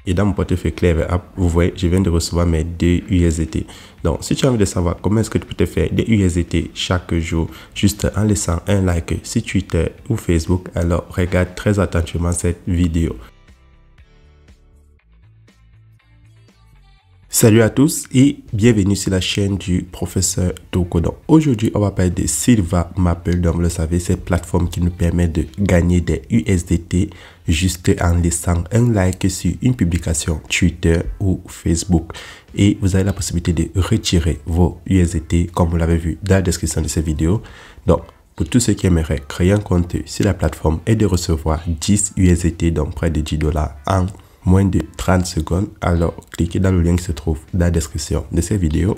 Et dans mon portefeuille Clever App, vous voyez, je viens de recevoir mes 2 USDT. Donc, si tu as envie de savoir comment est-ce que tu peux te faire des USDT chaque jour, juste en laissant un like sur Twitter ou Facebook, alors regarde très attentivement cette vidéo. Salut à tous et bienvenue sur la chaîne du professeur Toko. Donc aujourd'hui, on va parler de Silva Maple. Donc vous le savez, c'est une plateforme qui nous permet de gagner des USDT juste en laissant un like sur une publication Twitter ou Facebook. Et vous avez la possibilité de retirer vos USDT comme vous l'avez vu dans la description de cette vidéo. Donc pour tous ceux qui aimeraient créer un compte sur la plateforme et de recevoir 10 USDT, donc près de $10 en moins de 30 secondes, alors cliquez dans le lien qui se trouve dans la description de cette vidéo.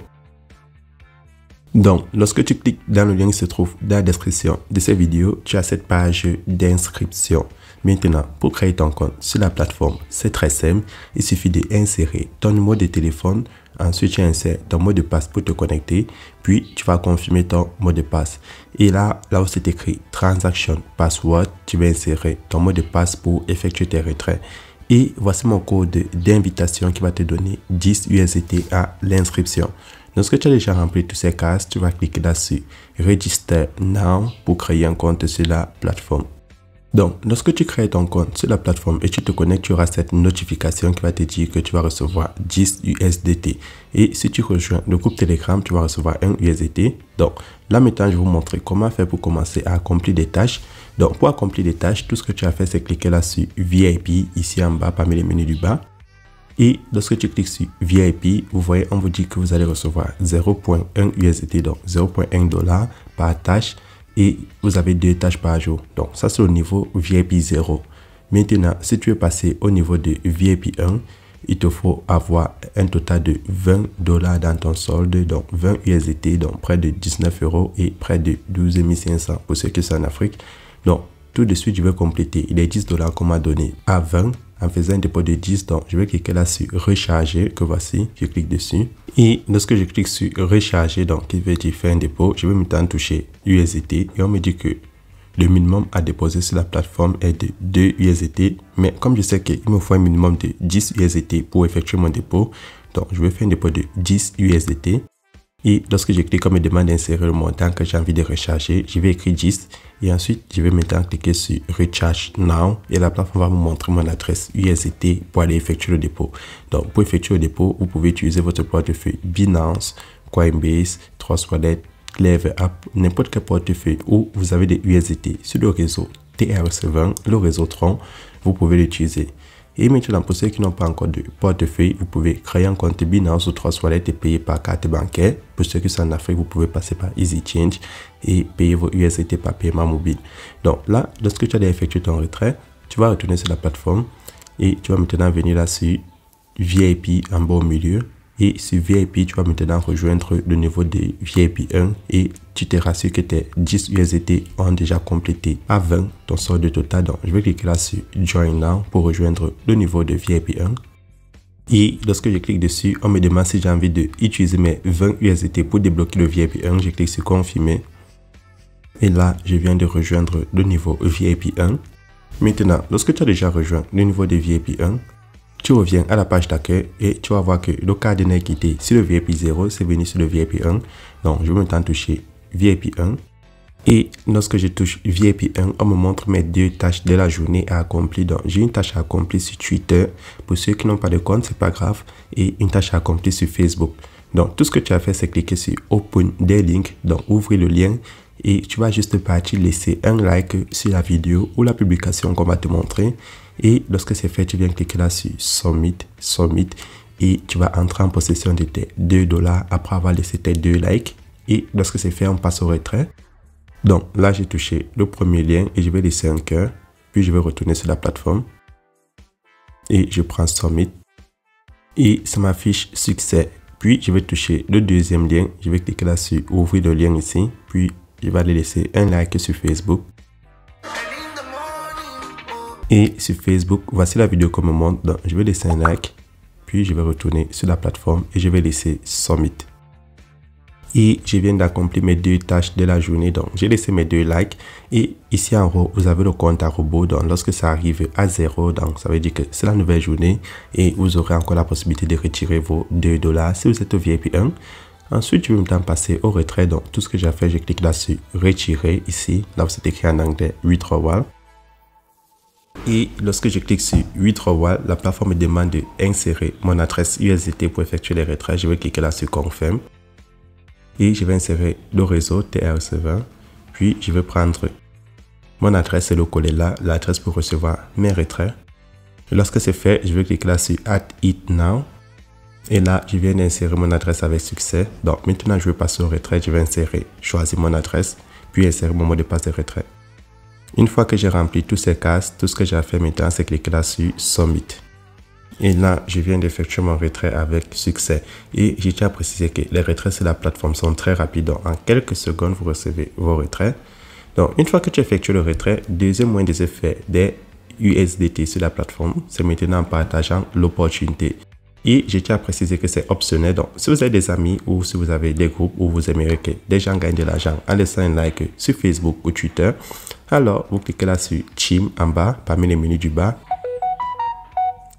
Donc, lorsque tu cliques dans le lien qui se trouve dans la description de cette vidéo, tu as cette page d'inscription. Maintenant, pour créer ton compte sur la plateforme, c'est très simple. Il suffit d'insérer ton numéro de téléphone. Ensuite, tu insères ton mot de passe pour te connecter. Puis, tu vas confirmer ton mot de passe. Et là où c'est écrit Transaction Password, tu vas insérer ton mot de passe pour effectuer tes retraits. Et voici mon code d'invitation qui va te donner 10 USDT à l'inscription. Lorsque tu as déjà rempli tous ces cases, tu vas cliquer là-dessus Register Now pour créer un compte sur la plateforme. Donc, lorsque tu crées ton compte sur la plateforme et tu te connectes, tu auras cette notification qui va te dire que tu vas recevoir 10 USDT. Et si tu rejoins le groupe Telegram, tu vas recevoir un USDT. Donc, là maintenant, je vais vous montrer comment faire pour commencer à accomplir des tâches. Donc, pour accomplir des tâches, tout ce que tu as fait, c'est cliquer là sur VIP, ici en bas, parmi les menus du bas. Et lorsque tu cliques sur VIP, vous voyez, on vous dit que vous allez recevoir 0.1 USDT, donc 0.1 $ par tâche. Et vous avez 2 tâches par jour. Donc, ça, c'est au niveau VIP 0. Maintenant, si tu veux passer au niveau de VIP 1, il te faut avoir un total de $20 dans ton solde, donc 20 USDT, donc près de 19 € et près de 12 500 pour ceux qui sont en Afrique. Donc, tout de suite, je vais compléter les $10 qu'on m'a donné à 20 en faisant un dépôt de 10. Donc, je vais cliquer là sur recharger, que voici, je clique dessus. Et lorsque je clique sur recharger, donc il veut dire faire un dépôt, je vais maintenant toucher USDT et on me dit que le minimum à déposer sur la plateforme est de 2 USDT. Mais comme je sais qu'il me faut un minimum de 10 USDT pour effectuer mon dépôt, donc je vais faire un dépôt de 10 USDT. Et lorsque je clique, on me demande d'insérer le montant que j'ai envie de recharger. Je vais écrire 10 et ensuite je vais maintenant cliquer sur Recharge Now et la plateforme va me montrer mon adresse USDT pour aller effectuer le dépôt. Donc pour effectuer le dépôt, vous pouvez utiliser votre portefeuille Binance, Coinbase, Trustwallet, Clever App, n'importe quel portefeuille où vous avez des USDT sur le réseau TRC20, le réseau Tron, vous pouvez l'utiliser. Et maintenant, pour ceux qui n'ont pas encore de portefeuille, vous pouvez créer un compte Binance ou Trustwallet et payer par carte bancaire. Pour ceux qui sont en Afrique, vous pouvez passer par EasyChange et payer vos USDT par paiement mobile. Donc là, lorsque tu as effectué ton retrait, tu vas retourner sur la plateforme et tu vas maintenant venir là sur VIP en bas au milieu. Et sur VIP, tu vas maintenant rejoindre le niveau de VIP 1 et tu te rassures que tes 10 USDT ont déjà complété à 20 ton solde total. Donc, je vais cliquer là sur Join Now pour rejoindre le niveau de VIP 1. Et lorsque je clique dessus, on me demande si j'ai envie d'utiliser mes 20 USDT pour débloquer le VIP 1. Je clique sur Confirmer. Et là, je viens de rejoindre le niveau VIP 1. Maintenant, lorsque tu as déjà rejoint le niveau de VIP 1, tu reviens à la page d'accueil et tu vas voir que le cadenas qui était sur le VIP 0, c'est venu sur le VIP 1. Donc, je vais maintenant toucher VIP 1. Et lorsque je touche VIP 1, on me montre mes 2 tâches de la journée à accomplir. Donc, j'ai une tâche à accomplir sur Twitter. Pour ceux qui n'ont pas de compte, c'est pas grave. Et une tâche à accomplir sur Facebook. Donc, tout ce que tu as fait, c'est cliquer sur Open des links. Donc, ouvrir le lien. Et tu vas juste partir laisser un like sur la vidéo ou la publication qu'on va te montrer. Et lorsque c'est fait, tu viens cliquer là sur Submit et tu vas entrer en possession de tes $2 après avoir laissé tes 2 likes. Et lorsque c'est fait, on passe au retrait. Donc là, j'ai touché le premier lien et je vais laisser un cœur. Puis je vais retourner sur la plateforme et je prends Submit et ça m'affiche succès. Puis je vais toucher le deuxième lien. Je vais cliquer là sur ouvrir le lien ici. Puis je vais aller laisser un like sur Facebook. Et sur Facebook, voici la vidéo qu'on me montre. Donc, je vais laisser un like. Puis, je vais retourner sur la plateforme et je vais laisser Submit. Et je viens d'accomplir mes 2 tâches de la journée. Donc, j'ai laissé mes 2 likes. Et ici en haut, vous avez le compte à rebours. Donc, lorsque ça arrive à 0, donc ça veut dire que c'est la nouvelle journée. Et vous aurez encore la possibilité de retirer vos $2 si vous êtes au VIP 1. Ensuite, je vais maintenant passer au retrait. Donc, tout ce que j'ai fait, je clique là sur retirer ici. Là, c'est écrit en anglais withdrawal. Et lorsque je clique sur withdrawal, la plateforme me demande d'insérer mon adresse USDT pour effectuer les retraits. Je vais cliquer là sur confirm. Et je vais insérer le réseau TRC20. Puis, je vais prendre mon adresse et le coller là, l'adresse pour recevoir mes retraits. Et lorsque c'est fait, je vais cliquer là sur Add It Now. Et là, je viens d'insérer mon adresse avec succès. Donc, maintenant, je vais passer au retrait. Je vais insérer, choisir mon adresse, puis insérer mon mot de passe de retrait. Une fois que j'ai rempli tous ces cases, tout ce que j'ai à faire maintenant, c'est cliquer là sur Submit. Et là, je viens d'effectuer mon retrait avec succès. Et je tiens à préciser que les retraits sur la plateforme sont très rapides. Donc, en quelques secondes, vous recevez vos retraits. Donc, une fois que tu effectues le retrait, deuxième moyen de se faire des USDT sur la plateforme, c'est maintenant en partageant l'opportunité. Et je tiens à préciser que c'est optionnel. Donc, si vous avez des amis ou si vous avez des groupes où vous aimeriez que des gens gagnent de l'argent en laissant un like sur Facebook ou Twitter, alors vous cliquez là sur Chim en bas, parmi les menus du bas.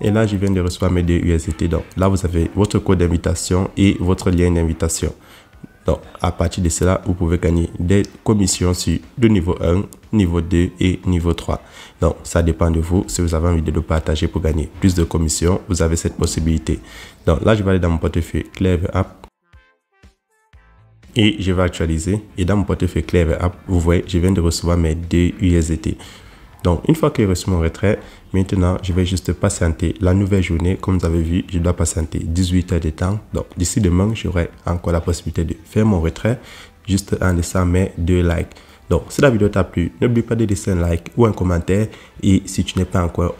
Et là, je viens de recevoir mes 2 USDT. Donc, là, vous avez votre code d'invitation et votre lien d'invitation. Donc, à partir de cela, vous pouvez gagner des commissions sur le niveau 1, niveau 2 et niveau 3. Donc, ça dépend de vous. Si vous avez envie de le partager pour gagner plus de commissions, vous avez cette possibilité. Donc, là, je vais aller dans mon portefeuille Clever App. Et je vais actualiser. Et dans mon portefeuille Clever App, vous voyez, je viens de recevoir mes 2 USDT. Donc, une fois que j'ai reçu mon retrait, maintenant, je vais juste patienter la nouvelle journée. Comme vous avez vu, je dois patienter 18 heures de temps. Donc, d'ici demain, j'aurai encore la possibilité de faire mon retrait juste en laissant mes 2 likes. Donc, si la vidéo t'a plu, n'oublie pas de laisser un like ou un commentaire. Et si tu n'es pas encore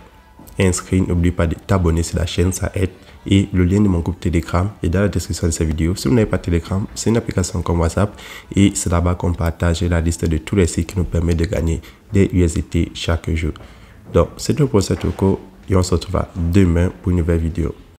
inscrit, n'oublie pas de t'abonner sur la chaîne, ça aide. Et le lien de mon groupe Telegram est dans la description de cette vidéo. Si vous n'avez pas Telegram, c'est une application comme WhatsApp et c'est là-bas qu'on partage la liste de tous les sites qui nous permettent de gagner des USDT chaque jour. Donc, c'est tout pour cette vidéo et on se retrouve demain pour une nouvelle vidéo.